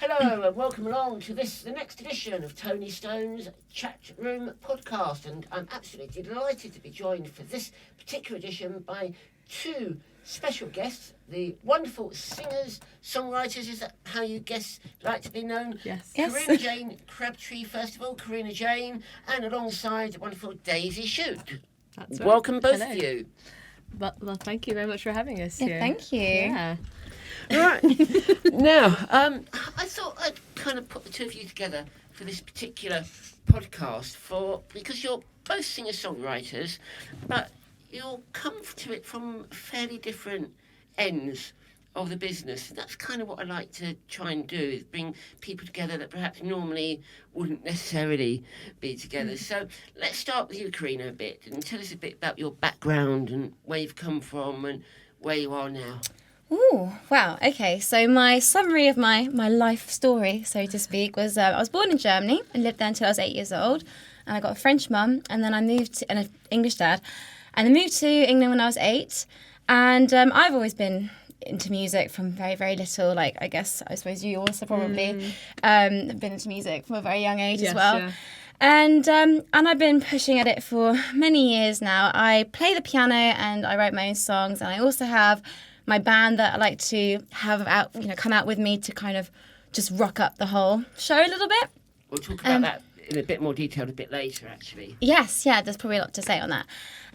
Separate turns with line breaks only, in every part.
Hello and welcome along to the next edition of Tony Stone's Chatroom podcast, and I'm absolutely delighted to be joined for this particular edition by two special guests, the wonderful singers, songwriters. Is that how you guests like to be known?
Yes.
Corinna Jane Crabtree, first of all, Corinna Jane, and alongside the wonderful Daisy Chute.
That's right.
Welcome both
Hello.
of you.
Well, thank you very much for having us here.
Thank you.
Yeah.
Right. Now, I thought I'd kind of put the two of you together for this particular podcast because you're both singer-songwriters, but you'll come to it from fairly different ends of the business. And that's kind of what I like to try and do, is bring people together that perhaps normally wouldn't necessarily be together. So let's start with you, Corinna, a bit, and tell us a bit about your background and where you've come from and where you are now.
Ooh, wow. Okay, so my summary of my life story, so to speak, was I was born in Germany and lived there until I was 8 years old. And I got a French mum, and then I moved to, and an English dad. And I moved to England when I was 8. And I've always been into music from very, very little. Like, I suppose you also probably have been into music from a very young age as well.
Yeah.
And I've been pushing at it for many years now. I play the piano and I write my own songs, and I also have my band that I like to have out, come out with me to kind of just rock up the whole show a little bit.
We'll talk about that in a bit more detail a bit later, actually.
Yes, there's probably a lot to say on that.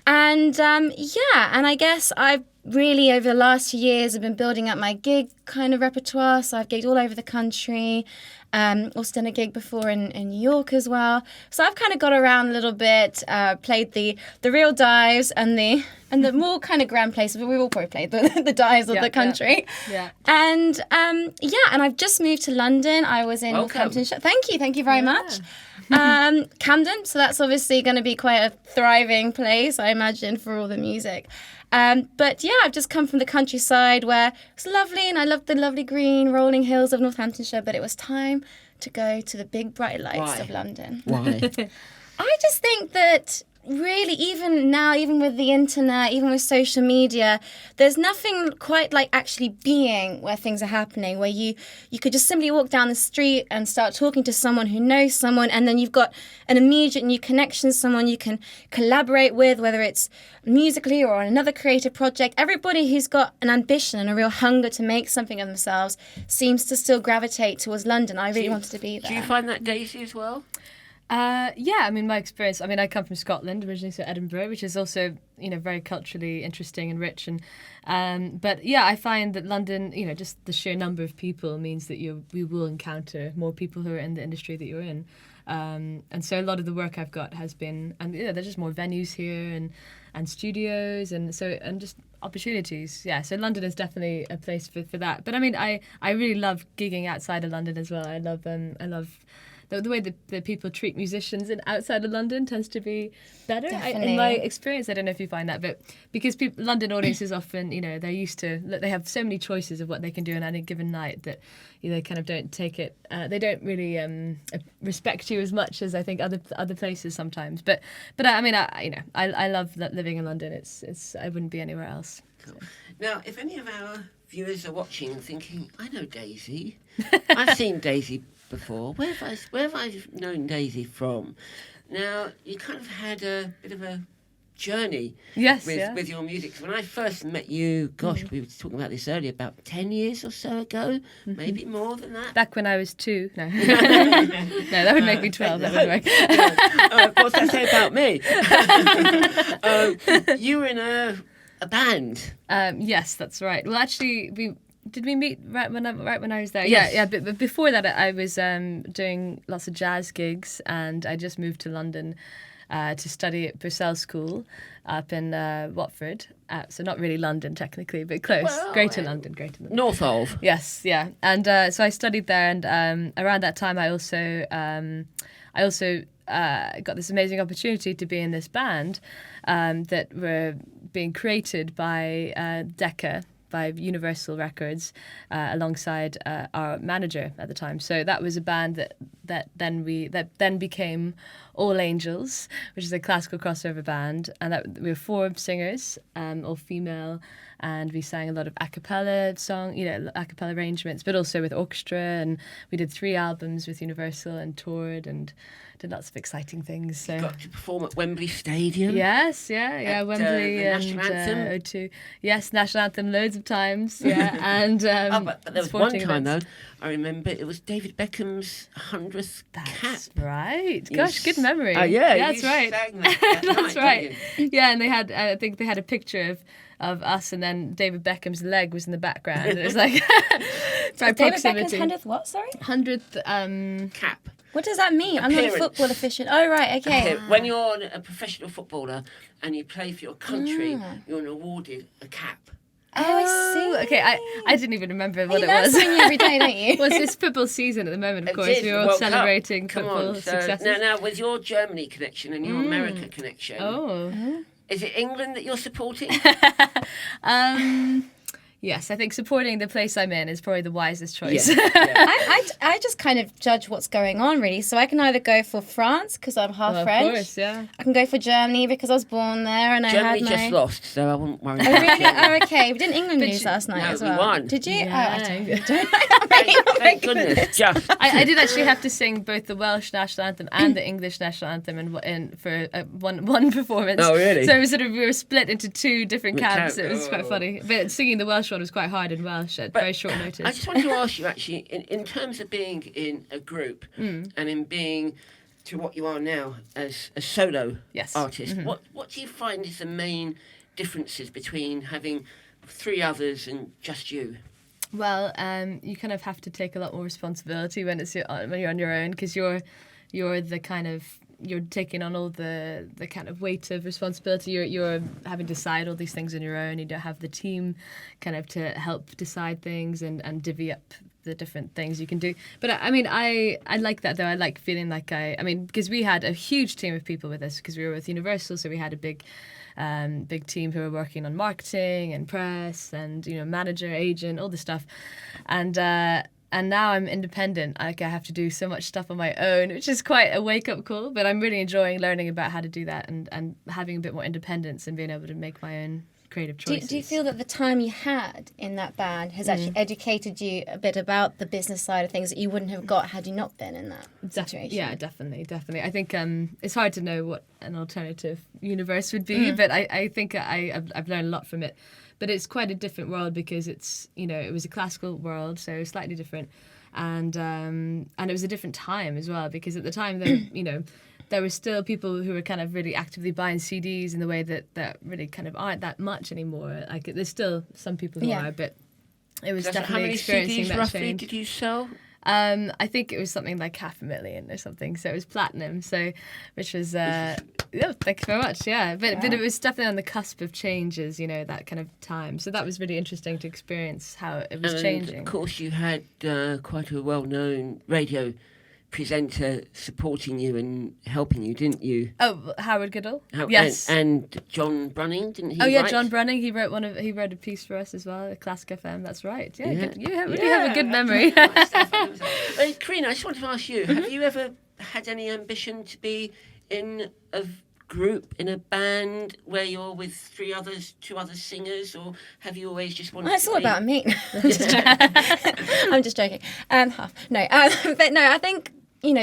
And and I guess I've really, over the last few years, I've been building up my gig kind of repertoire. So I've gigged all over the country. Also done a gig before in New York as well. So I've kind of got around a little bit, played the real dives and the more kind of grand places. But we've all probably played the dives of the country.
Yeah.
And and I've just moved to London. I was in Northamptonshire. Thank you very much. Camden, so that's obviously going to be quite a thriving place, I imagine, for all the music. But I've just come from the countryside where it's lovely, and I love the lovely green rolling hills of Northamptonshire, but it was time to go to the big bright lights of London.
Why?
I just think that really, even now, even with the internet, even with social media, there's nothing quite like actually being where things are happening, where you could just simply walk down the street and start talking to someone who knows someone, and then you've got an immediate new connection, someone you can collaborate with, whether it's musically or on another creative project. Everybody who's got an ambition and a real hunger to make something of themselves seems to still gravitate towards London. I really wanted to be there.
Do you find that, Daisy, as well?
I mean, my experience, I come from Scotland originally, so Edinburgh, which is also, very culturally interesting and rich. And I find that London, just the sheer number of people means that we will encounter more people who are in the industry that you're in. And so a lot of the work I've got has been, and there's just more venues here and studios and just opportunities. Yeah, so London is definitely a place for that. But I mean, I really love gigging outside of London as well. I love the way that people treat musicians and outside of London tends to be better. In my experience, I don't know if you find that, but because London audiences often, they're used to, they have so many choices of what they can do on any given night that they kind of don't take it. They don't really respect you as much as I think other places sometimes. But I mean, I love living in London. It's I wouldn't be anywhere else.
Cool. Now, if any of our viewers are watching and thinking, I know Daisy, I've seen Daisy before. Where have I known Daisy from? Now, you kind of had a bit of a journey with your music. When I first met you, we were talking about this earlier, about 10 years or so ago, maybe more than that.
Back when I was 2. No. No, that would make me 12. That wouldn't work.
What's that say about me? You were in a band.
Yes, that's right. Well, actually, did we meet right when I was there?
Yes.
Yeah. But before that, I was doing lots of jazz gigs, and I just moved to London to study at Purcell School up in Watford. So not really London technically, but close.
Well,
Greater London.
North of.
Yes, yeah. And so I studied there, and around that time, I also got this amazing opportunity to be in this band that were being created by Decca, by Universal Records, alongside our manager at the time. So that was a band that then became All Angels, which is a classical crossover band, and that we were 4 singers, all female, and we sang a lot of a cappella a cappella arrangements, but also with orchestra, and we did 3 albums with Universal and toured and did lots of exciting things. So.
Got to perform at Wembley Stadium.
Yes, Wembley
the
and
National Anthem.
O2. Yes, National Anthem loads of times. Yeah, and
but there was one
sporting
time
events.
though. I remember it was David Beckham's 100th cap.
That's right. Gosh, good memory.
Oh yeah,
that's
you
right.
sang that
That's
night,
right.
didn't you?
Yeah, and they had I think they had a picture of us, and then David Beckham's leg was in the background. And it was like by
David Beckham's
proximity.
100th what, sorry?
100th
Cap.
What does that mean? I'm not a
Appearance.
football official. Oh, right, okay.
When you're a professional footballer and you play for your country,
Ah.
you're awarded a cap.
Oh, I see.
Okay, I didn't even remember what
You
it
learn
was.
something every day, don't you?
Well, it's football season at the moment, of
It
course.
is,
We're
the
all
World Cup.
celebrating
Come
football
on, so
successes.
now with your Germany connection and your America connection,
Oh.
is it England that you're supporting?
Yes, I think supporting the place I'm in is probably the wisest choice.
Yeah.
I just kind of judge what's going on, really. So I can either go for France, because I'm half
Well,
French.
Of course, yeah.
I can go for Germany, because I was born there and
Germany
I had my...
just lost, so I wouldn't worry
Oh,
about
really?
Germany.
Oh, okay. But didn't England lose last night
no,
as
we
well?
won.
Did you?
Yeah.
Oh, I don't know.
Thank goodness. Just.
I did actually have to sing both the Welsh national anthem and the English national anthem for one performance.
Oh, really?
So it was we were split into 2 different camps. It was
Oh.
quite funny. But singing the Welsh one was quite hard in Welsh at very short notice.
I just wanted to ask you, actually, in terms of being in a group and in being to what you are now as a solo artist, what do you find is the main differences between having 3 others and just you?
Well, you kind of have to take a lot more responsibility when you're on your own, because you're the kind of you're taking on all the kind of weight of responsibility. You're having to decide all these things on your own. You don't have the team kind of to help decide things and divvy up the different things you can do. But I mean, I like that though. I like feeling like because we had a huge team of people with us because we were with Universal, so we had a big team who were working on marketing and press and manager, agent, all this stuff, and now I'm independent. Like I have to do so much stuff on my own, which is quite a wake-up call. But I'm really enjoying learning about how to do that and having a bit more independence and being able to make my own creative choices.
Do you feel that the time you had in that band has actually educated you a bit about the business side of things that you wouldn't have got had you not been in that situation?
Yeah, definitely. I think it's hard to know what an alternative universe would be, but I think I've learned a lot from it. But it's quite a different world because it's it was a classical world, so slightly different, and it was a different time as well, because at the time there were still people who were kind of really actively buying CDs in the way that really kind of aren't that much anymore. Like there's still some people who are, but it was definitely
how many
experiencing
CDs
that
roughly
change.
did you sell?
I think it was something like 500,000 or something. So it was platinum. So, which was thank you very much. Yeah, but it was definitely on the cusp of changes. That kind of time. So that was really interesting to experience how it was changing.
Of course, you had quite a well-known radio presenter supporting you and helping you, didn't you?
Oh, Howard Goodall. Yes,
and John Brunning, didn't he?
Oh yeah,
write?
John Brunning. He wrote a piece for us as well at Classic FM. That's right. Yeah, you really have a good memory.
Corinna, I just wanted to ask you: have you ever had any ambition to be in a group, in a band where you're with 2 other singers, or have you always just wanted?
Well, it's
to
all
be...
about me. I'm just joking. Half. No, but no, I think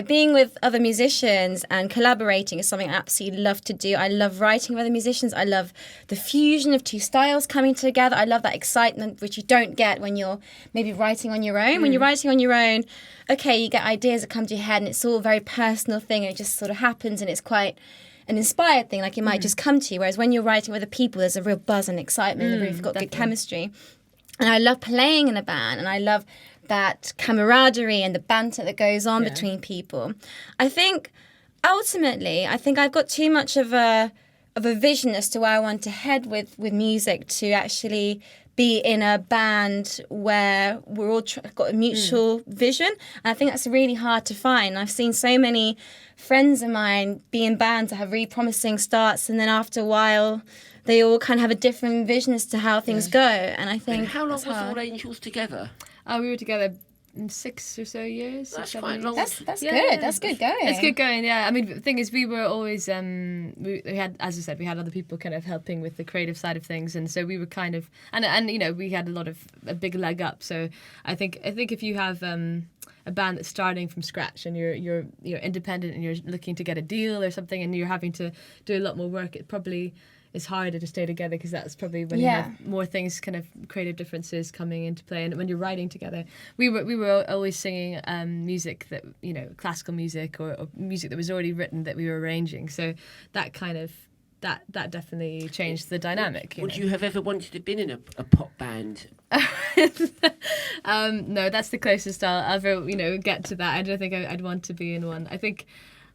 being with other musicians and collaborating is something I absolutely love to do. I love writing with other musicians. I love the fusion of 2 styles coming together. I love that excitement which you don't get when you're maybe writing on your own. When you're writing on your own, okay, you get ideas that come to your head and it's all a very personal thing and it just sort of happens and it's quite an inspired thing, like it might just come to you. Whereas when you're writing with other people, there's a real buzz and excitement in the room. You've got good chemistry. And I love playing in a band and I love that camaraderie and the banter that goes on between people. I think ultimately, I've got too much of a vision as to where I want to head with music to actually be in a band where we're all got a mutual vision. And I think that's really hard to find. I've seen so many friends of mine be in bands that have really promising starts, and then after a while, they all kind of have a different vision as to how things go. And I think
How long was
hard.
All Angels together?
We were together 6 or so years.
That's
7
quite
years.
long.
That's
Yeah.
good. That's good going.
It's good going, yeah. I mean, the thing is, we were always we had, as I said, we had other people kind of helping with the creative side of things, and so we were kind of and you know, we had a big leg up. So I think if you have a band that's starting from scratch and you're independent and you're looking to get a deal or something, and you're having to do a lot more work, it probably is harder to stay together, because that's probably when you have more things, kind of creative differences coming into play. And when you're writing together, we were always singing music that, you know, classical music or music that was already written that we were arranging. So that kind of that definitely changed the dynamic.
Would you have ever wanted to have been in a pop band?
No, that's the closest I'll ever, you know, get to that. I don't think I'd want to be in one. I think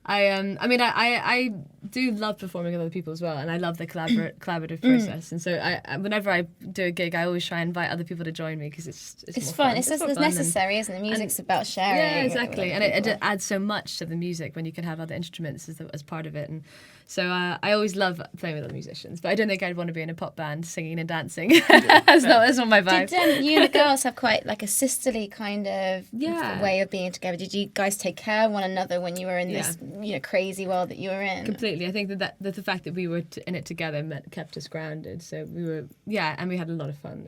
I do love performing with other people as well, and I love the collaborative process. And so whenever I do a gig, I always try and invite other people to join me, because it's more
fun.
fun.
It's
more fun
necessary, isn't it? Music's about sharing.
Yeah, exactly. And
it
it adds so much to the music when you can have other instruments as part of it. And so I always love playing with other musicians, but I don't think I'd want to be in a pop band singing and dancing. That's not my vibe.
Did you and the girls have quite like a sisterly kind of way of being together? Did you guys take care of one another when you were in this, you know, crazy world that you were in?
Completely. I think that the fact that we were in it together kept us grounded. So we were, and we had a lot of fun.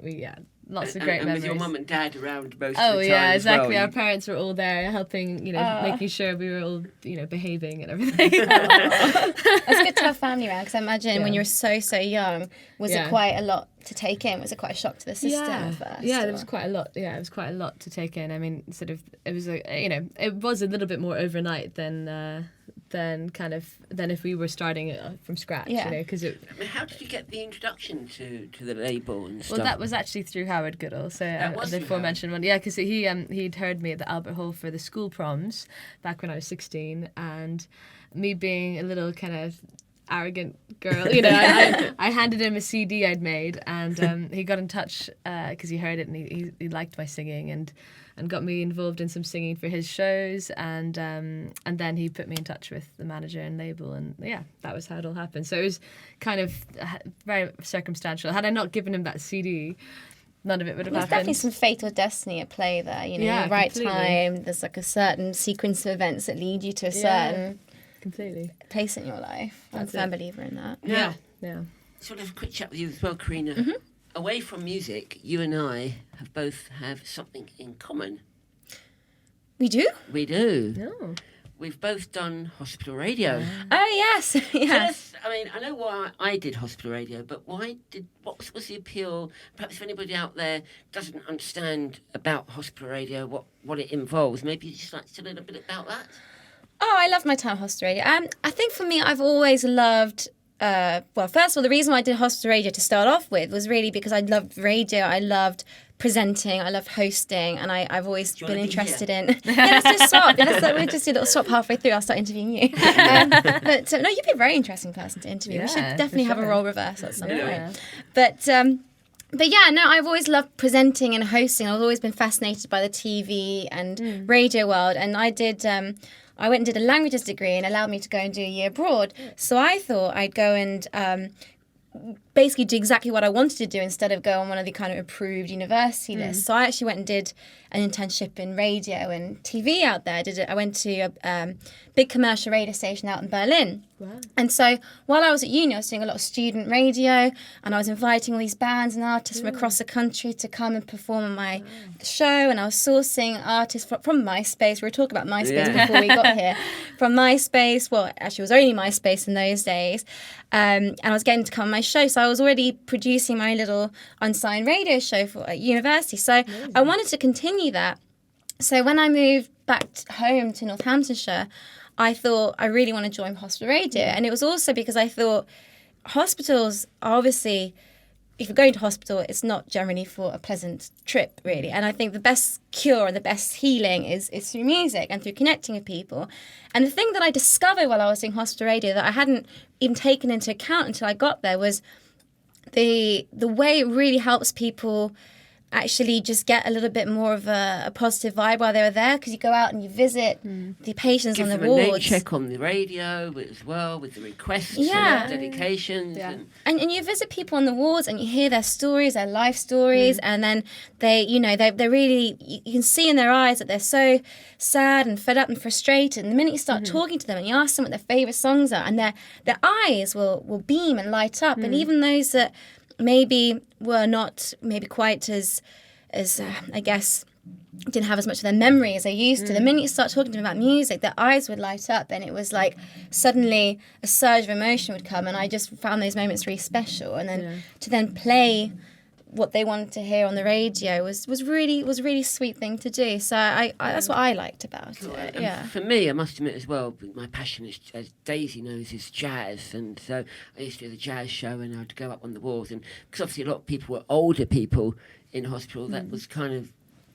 Lots of great memories.
With your mum and dad around most of the
Oh
time
yeah,
as
exactly.
well.
Our parents were all there helping, you know, making sure we were all, you know, behaving and everything.
It's good to have family around, because I imagine when you were so young, was it quite a lot to take in? Was it quite a shock to the system at first?
Yeah, there was quite a lot. Yeah, it was quite a lot to take in. I mean, sort of, it was it was a little bit more overnight than if we were starting from scratch.
Yeah.
You know, because
How did you get the introduction to the label and stuff?
well, that was actually through Howard Goodall, so
was
the
through
aforementioned one. Yeah, because he'd heard me at the Albert Hall for the school proms back when I was 16, and me being a little kind of arrogant girl, you know, I handed him a CD I'd made, and he got in touch because he heard it, and he liked my singing, and got me involved in some singing for his shows, and then he put me in touch with the manager and label, and that was how it all happened. So it was kind of very circumstantial. Had I not given him that CD, none of it would have
There's
happened.
definitely some fatal destiny at play there. You know, the right
completely.
time. There's like a certain sequence of events that lead you to a certain
completely
place in your life. I'm a
That's
firm
it.
believer in that.
Yeah.
Sort of a quick chat with you as well, Corinna.
Mm-hmm.
Away from music, you and I both have something in common.
We do?
We do.
No.
We've both done hospital radio.
Oh, yes. yes.
I mean, I know why I did hospital radio, but what was the appeal? Perhaps if anybody out there doesn't understand about hospital radio, what it involves, maybe you'd just like to tell a little bit about that.
Oh, I love my time at hospital radio. I think for me, I've always loved... well, first of all, the reason why I did hospital radio to start off with was really because I loved radio. I loved presenting. I loved hosting, and I've always been interested in. Let's just stop. We'll just do a little stop halfway through. I'll start interviewing you. But no, you'd be a very interesting person to interview. We should definitely have a role reversal at some point. But yeah, no, I've always loved presenting and hosting. I've always been fascinated by the TV and radio world, and I went and did a languages degree, and allowed me to go and do a year abroad. So I thought I'd go and basically do exactly what I wanted to do instead of go on one of the kind of approved university lists. So I actually went and did an internship in radio and TV out there. I went to a big commercial radio station out in Berlin. Wow. And so while I was at uni, I was doing a lot of student radio, and I was inviting all these bands and artists from across the country to come and perform on my show, and I was sourcing artists from MySpace. We were talking about MySpace before we got here. From MySpace, well, actually it was only MySpace in those days, and I was getting to come on my show. So I was already producing my little unsigned radio show at university. So I wanted to continue that. So when I moved back home to Northamptonshire, I thought I really want to join hospital radio. And it was also because I thought hospitals are obviously, if you're going to hospital, it's not generally for a pleasant trip, really. And I think the best cure and the best healing is through music and through connecting with people. And the thing that I discovered while I was doing hospital radio that I hadn't even taken into account until I got there was the way it really helps people actually just get a little bit more of a positive vibe while they were there, because you go out and you visit the patients
Give
on the
them a name
wards.
check on the radio as well, with the requests
Yeah.
and dedications.
Yeah.
And you visit people on the wards and you hear their stories, their life stories, and then they're really, you can see in their eyes that they're so sad and fed up and frustrated. And the minute you start talking to them and you ask them what their favourite songs are, and their eyes will beam and light up. And even those that maybe were not maybe quite as I guess, didn't have as much of their memory as they used to. The minute you start talking to them about music, their eyes would light up, and it was like suddenly a surge of emotion would come, and I just found those moments really special. And then to then play what they wanted to hear on the radio was really sweet thing to do. So I that's what I liked about it.
And
Yeah.
for me, I must admit as well, my passion is, as Daisy knows, is jazz. And so I used to do the jazz show, and I'd go up on the walls. And because obviously a lot of people were older people in hospital, that was kind of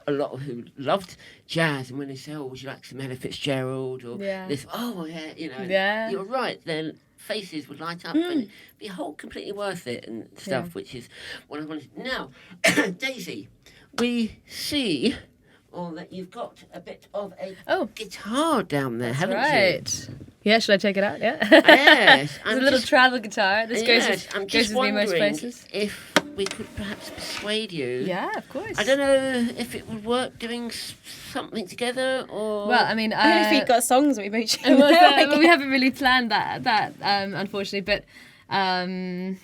a lot of who loved jazz. And when they say, "Oh, would you like some Ella Fitzgerald?" or this, "Oh, yeah," you're right. Then faces would light up and it'd be whole completely worth it and stuff, which is what I wanted. Now, Daisy, we see that you've got a bit of a guitar down there, haven't
Right. Yeah, should I take it out? Yeah.
Yes.
It's a little travel guitar. This
I'm
goes
just
with me most
wondering
places.
if we could perhaps persuade you.
Yeah, of course.
I don't know if it would work doing something together or...
Well, I mean,
I don't know if you've got songs that we both
well, we haven't really planned that unfortunately, but I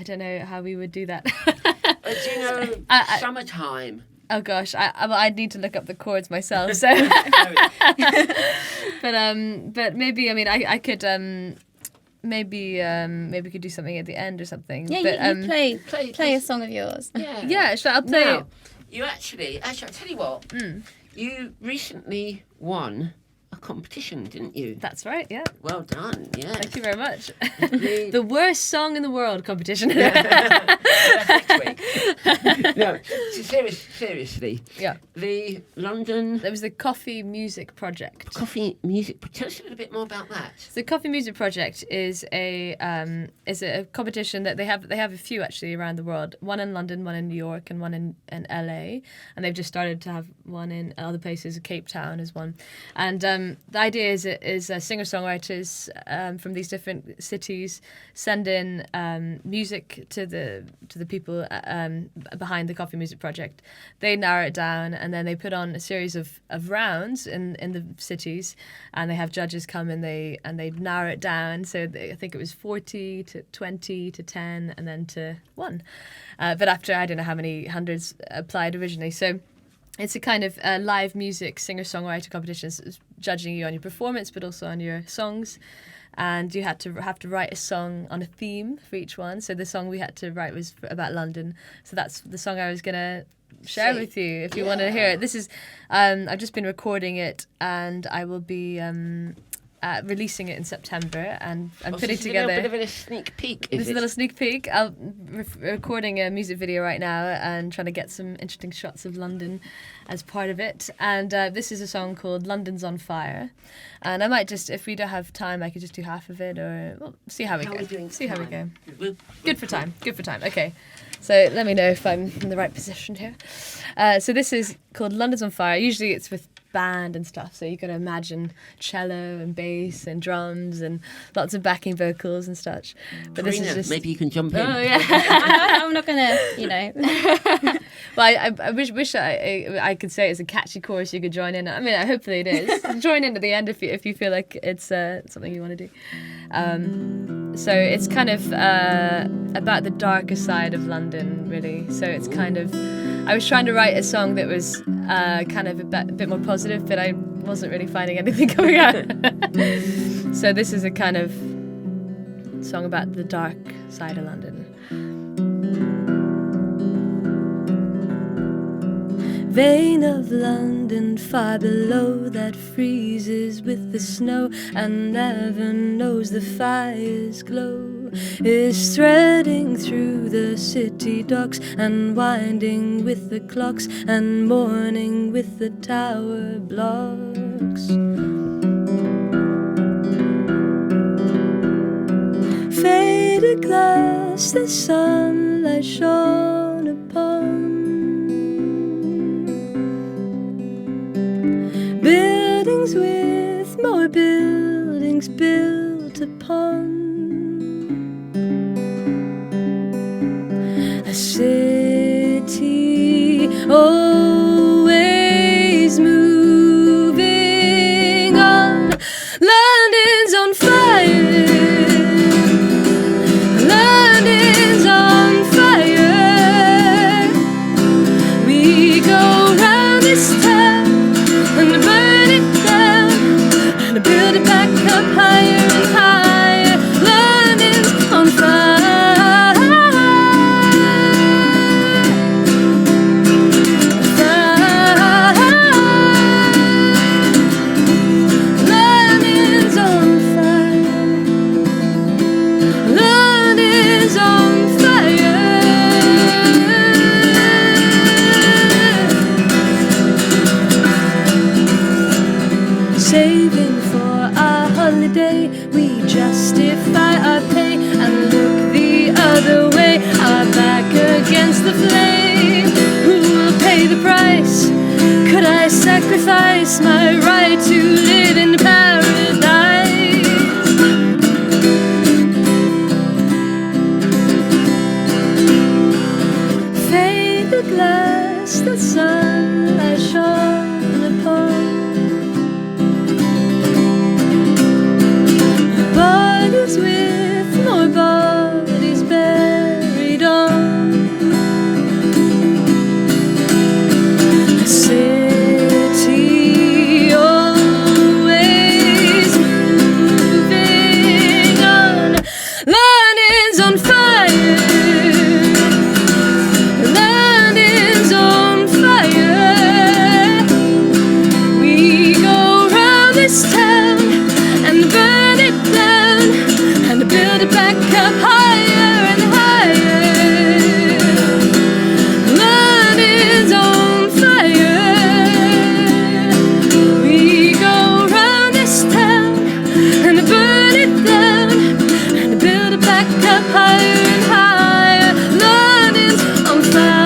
don't know how we would do that.
do you know, summertime?
Oh gosh, I'd need to look up the chords myself. So, but maybe, I mean, I could maybe we could do something at the end or something.
Yeah,
but,
you play a song of yours.
Yeah.
I'll play.
Now, you actually, I'll tell you what. You recently won a competition, didn't you?
That's right. Yeah.
Well done. Yeah.
Thank you very much. The worst song in the world competition.
Next week. No, seriously.
Yeah.
The London
There was the Coffee Music Project.
Coffee Music. Tell us a little bit more about that.
The Coffee Music Project is a competition that they have a few actually around the world. One in London, one in New York, and one in LA. And they've just started to have one in other places. Cape Town is one. And the idea is singer-songwriters from these different cities send in music to the people behind the Coffee Music Project. They narrow it down, and then they put on a series of rounds in the cities, and they have judges come and they narrow it down. So I think it was 40 to 20 to 10 and then to 1. But after I don't know how many hundreds applied originally. So it's a kind of live music singer-songwriter competition. So it's judging you on your performance, but also on your songs. And you have to write a song on a theme for each one. So the song we had to write was about London. So that's the song I was gonna share with you if you want to hear it. This is I've just been recording it, and I will be releasing it in September, and I'm putting together
a bit of a sneak peek.
This is a little sneak peek. I'm recording a music video right now and trying to get some interesting shots of London as part of it. And this is a song called London's on Fire. And I might just, if we don't have time, I could just do half of it, or see how we go. See how we go. Good for time. Okay. So let me know if I'm in the right position here. So this is called London's on Fire. Usually it's with band and stuff, so you can imagine cello and bass and drums and lots of backing vocals and such. But
Corinna,
this is just...
maybe you can jump in.
Oh yeah.
I'm not gonna,
Well, I wish I could say it's a catchy chorus you could join in. I mean, hopefully it is. Join in at the end if you feel like it's something you want to do. So it's kind of about the darker side of London, really. So it's kind of, I was trying to write a song that was kind of a bit more positive, but I wasn't really finding anything coming out. So this is a kind of song about the dark side of London. Vein of London far below that freezes with the snow and never knows the fire's glow, is threading through the city docks and winding with the clocks and mourning with the tower blocks. Faded glass, the sunlight shone upon. buildings built upon a city always moving on. London's on fire. London's on fire. We go round this town and burn it down and build it back up higher and higher. London's on fire. London's on fire. London's on fire. Saving for our holiday, we justify our pay and look the other way, our back against the flame. Who will pay the price? Could I sacrifice my right to live in paradise? Faded glass, the sunlight shone upon. Bodies with more bodies buried on. A city always moving on. London's on fire. London's on fire. We go round this town and burn it down and build it back up higher and higher. London's on fire. We go round this town and burn it down and build it back up higher and higher. London's on fire.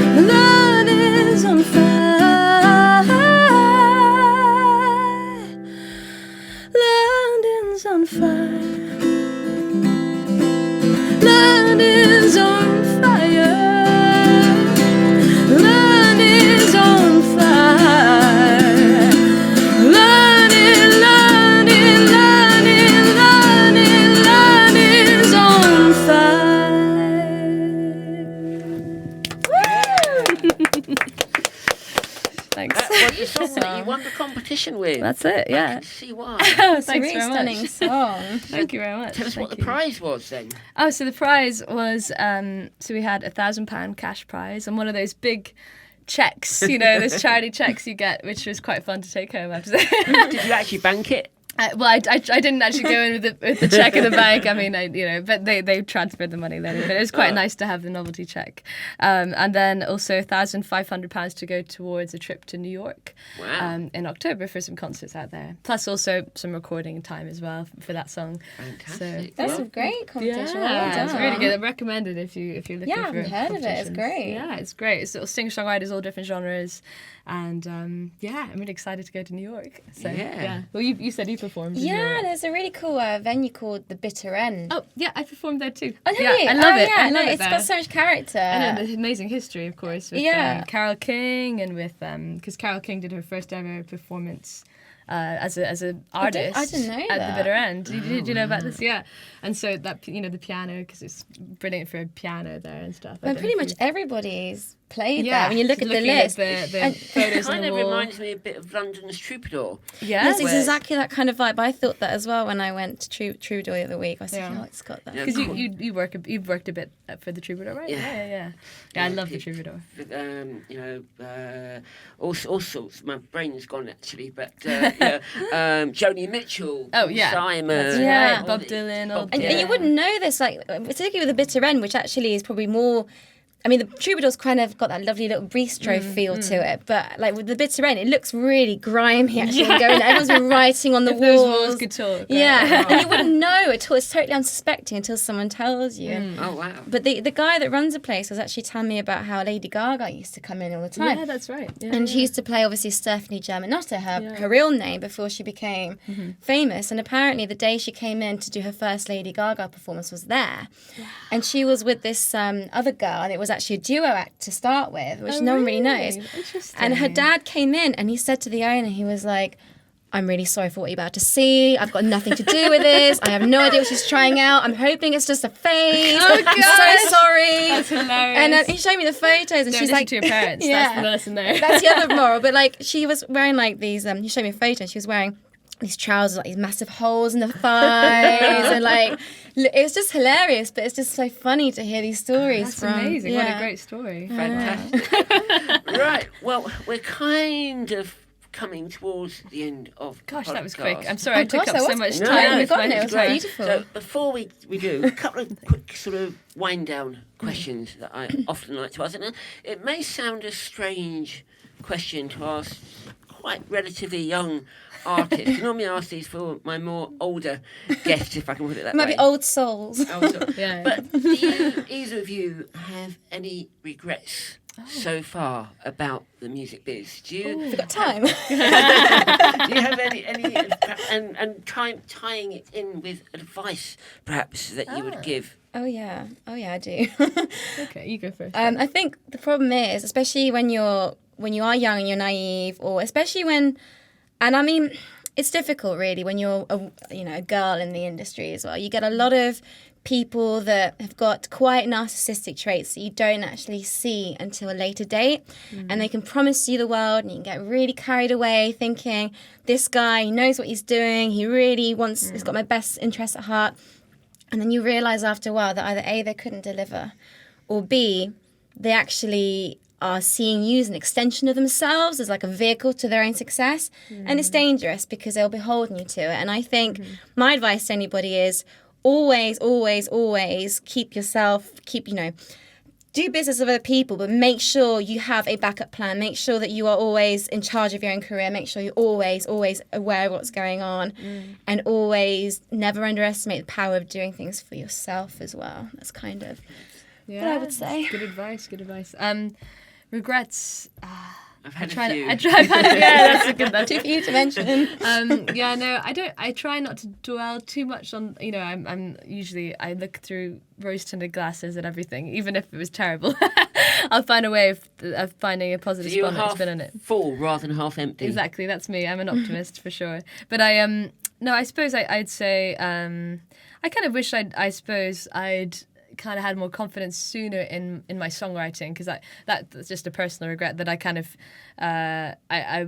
Fire. London's on fire. London's on fire. London's on fire. London's on fire. London, London, London, London, London's on fire. Thanks.
That was the song that you won the competition with.
That's it,
I
yeah.
can see why.
It's a
Thanks
really
very
stunning
much.
song.
Thank you very much.
Tell us what
Thank
the
you.
prize was then.
Oh, so the prize was so we had £1,000 cash prize and one of those big checks, those charity checks you get, which was quite fun to take home after that.
Did you actually bank it?
Well, I didn't actually go in with the check in the bank. I mean, but they transferred the money later. But it was quite nice to have the novelty check, and then also £1,500 to go towards a trip to New York
Wow.
in October for some concerts out there. Plus also some recording time as well for that song.
Fantastic.
That's
Well,
a great competition.
Yeah,
Well
it's
done.
really good. I recommend it if you're looking
Yeah, I
for
haven't heard of it. It's
competitions.
great.
Yeah, it's great. It's little singer-songwriters, all different genres, and I'm really excited to go to New York. So
Yeah.
Well, you said you performed. in New
Yeah,
York.
there's a really cool venue called The Bitter End.
Oh yeah, I performed there too.
Oh, have
yeah,
you?
I love it.
Yeah,
I love it
it's
there.
got so much character.
I know, the amazing history, of course, with
Yeah.
Carole King and with because Carole King did her first ever performance as a artist.
I didn't know
at
that.
the bitter end. Did you know about this? Yeah, and so that the piano, because it's brilliant for a piano there and stuff. I
Well,
don't
pretty
know if
much
you-
everybody's played
Yeah,
there. When you look at the
looking
list,
the
And-
photos on
Kind
the
of
wall.
reminds me a bit of London's Troubadour.
Yeah,
yes, it's
Where-
exactly that kind of vibe. I thought that as well when I went to Troubadour the other week. I was thinking,
Yeah.
oh, it's got that.
Yeah.
because you've worked a bit for the Troubadour, right?
Yeah.
Yeah, I love the Troubadour.
All sorts. My brain's gone actually, but Joni Mitchell,
Oh,
Paul
yeah.
Simon,
That's
right.
all
Bob
the-
Dylan,
Bob
all-
And
Yeah.
you wouldn't know this, like particularly with the Bitter End, which actually is probably more I mean, the Troubadour's kind of got that lovely little bistro feel to it, but like with the Bitter End, it looks really grimy actually. Going, everyone's been writing on the walls.
Those walls could talk. Right?
Yeah, and you wouldn't know at all. It's totally unsuspecting until someone tells you.
Oh, wow.
But the guy that runs the place was actually telling me about how Lady Gaga used to come in all the time.
Yeah, that's right. Yeah,
And she used to play, obviously, Stephanie Germanotta, her real name, before she became famous. And apparently the day she came in to do her first Lady Gaga performance was there. Wow. And she was with this other girl, and it was actually a duo act to start with, which no one really knows.
Interesting.
And her dad came in, and he said to the owner, he was like, I'm really sorry for what you're about to see. I've got nothing to do with this. I have no idea what she's trying out. I'm hoping it's just a phase.
Oh,
I'm so sorry.
That's hilarious.
And he showed me the photos, and
Don't
she's
listen
like,
to your parents. That's the lesson there.
That's the other moral. But like, she was wearing like these. He showed me a photo. She was wearing these trousers, like these massive holes in the thighs, and like it was just hilarious. But it's just so funny to hear these stories.
That's
from,
amazing.
Yeah.
What a great story.
Fantastic. Right. Well, we're kind of coming towards the end of
Gosh,
the
that was
podcast.
quick. I'm sorry I took
gosh,
up
that
so
was-
much
No,
time.
no,
with
God,
my
no, it was
intro.
beautiful.
So before we do, a couple of quick sort of wind down questions that I often like to ask. And it may sound a strange question to ask quite relatively young artists. I normally ask these for my more older guests, if I can put it that
It might
way.
be old souls.
Yeah.
But do you, either of you, have any regrets so far about the music biz? Do you
We've got time.
do you have any and tying it in with advice perhaps that you would give?
Oh yeah, I do.
Okay, you go first.
I think the problem is, especially when you are young and you're naive, or especially when, and I mean, it's difficult really when you're a girl in the industry as well. You get a lot of people that have got quite narcissistic traits that you don't actually see until a later date, and they can promise you the world, and you can get really carried away thinking this guy knows what he's doing. He really wants. He's got my best interests at heart. And then you realise after a while that either A, they couldn't deliver, or B, they actually are seeing you as an extension of themselves, as like a vehicle to their own success. And it's dangerous because they'll be holding you to it. And I think my advice to anybody is always, always, always keep yourself, do business with other people, but make sure you have a backup plan. Make sure that you are always in charge of your own career. Make sure you're always, always aware of what's going on, and always never underestimate the power of doing things for yourself as well. That's kind of what I would say.
Good advice. Regrets.
I've had a
I've
few.
that's a good. That's
Too few to mention.
Yeah, no, I don't. I try not to dwell too much on. I'm usually I look through rose-tinted glasses at everything, even if it was terrible. I'll find a way of finding a positive
So you're
spin on it.
full rather than half empty.
Exactly, that's me. I'm an optimist for sure. But I suppose I'd say I kind of wish I'd kind of had more confidence sooner in my songwriting, because that's just a personal regret that I kind of I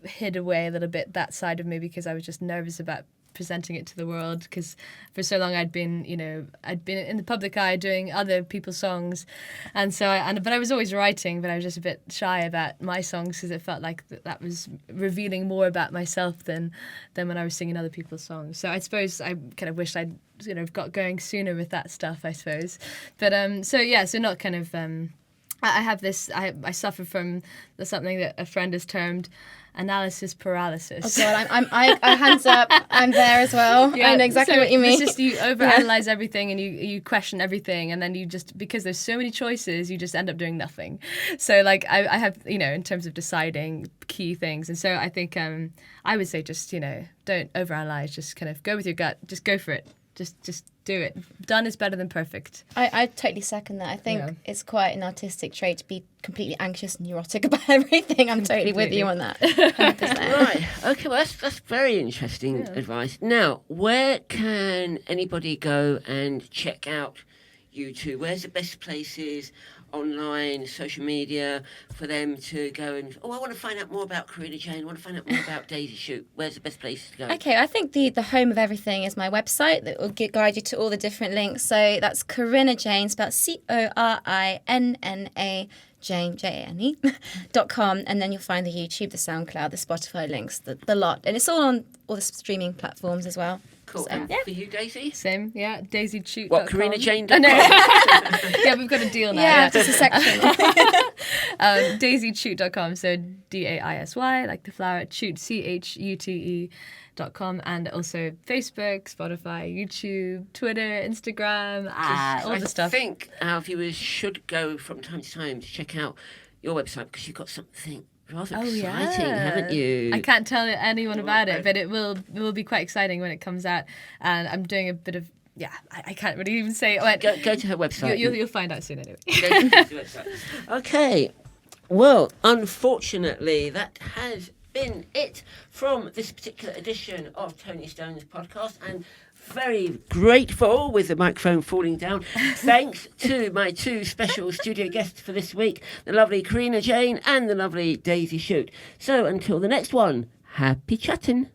hid away a little bit that side of me, because I was just nervous about presenting it to the world, because for so long I'd been in the public eye doing other people's songs, and so but I was always writing, but I was just a bit shy about my songs, because it felt like that was revealing more about myself than when I was singing other people's songs. So I suppose I kind of wished I'd got going sooner with that stuff, I suppose. But so not kind of I have this I suffer from something that a friend has termed analysis paralysis.
Oh God, I hands up. I'm there as well. I know exactly what you mean.
It's just you overanalyze everything, and you question everything, and then you just, because there's so many choices, you just end up doing nothing. So like I have, in terms of deciding key things, and so I think I would say just don't overanalyze. Just kind of go with your gut. Just go for it. Just do it. Done is better than perfect.
I totally second that. I think it's quite an artistic trait to be completely anxious and neurotic about everything. I'm totally with you on that. 100%.
Right. Okay. Well, that's very interesting advice. Now, where can anybody go and check out you two? Where's the best places online, social media, for them to go and, I want to find out more about Corinna Jane, I want to find out more about Daisy Chute. Where's the best place to go?
Okay, I think the home of everything is my website that will guide you to all the different links. So that's Corinna Jane, spelled CORINNA Jane.com, and then you'll find the YouTube, the SoundCloud, the Spotify links, the lot. And it's all on all the streaming platforms as well.
Cool.
So,
And
yeah.
for you, Daisy?
Same, yeah. DaisyChute.com.
What, CorinnaJane.com?
No. Yeah, we've got a deal now.
Yeah, just a section.
DaisyChute.com, so DAISY, like the flower, Chute, CHUTE.com, and also Facebook, Spotify, YouTube, Twitter, Instagram, all the stuff.
I think our viewers should go from time to time to check out your website because you've got something rather exciting, haven't you?
I can't tell anyone about it, but it will be quite exciting when it comes out. And I'm doing a bit of, I can't really even say. Oh,
Go to her website.
You'll find out soon anyway.
Go to her website. Okay. Well, unfortunately, that has been it from this particular edition of Tony Stone's podcast, and very grateful with the microphone falling down. Thanks to my two special studio guests for this week, the lovely CorinnaJane and the lovely Daisy Chute. So until the next one, happy chatting.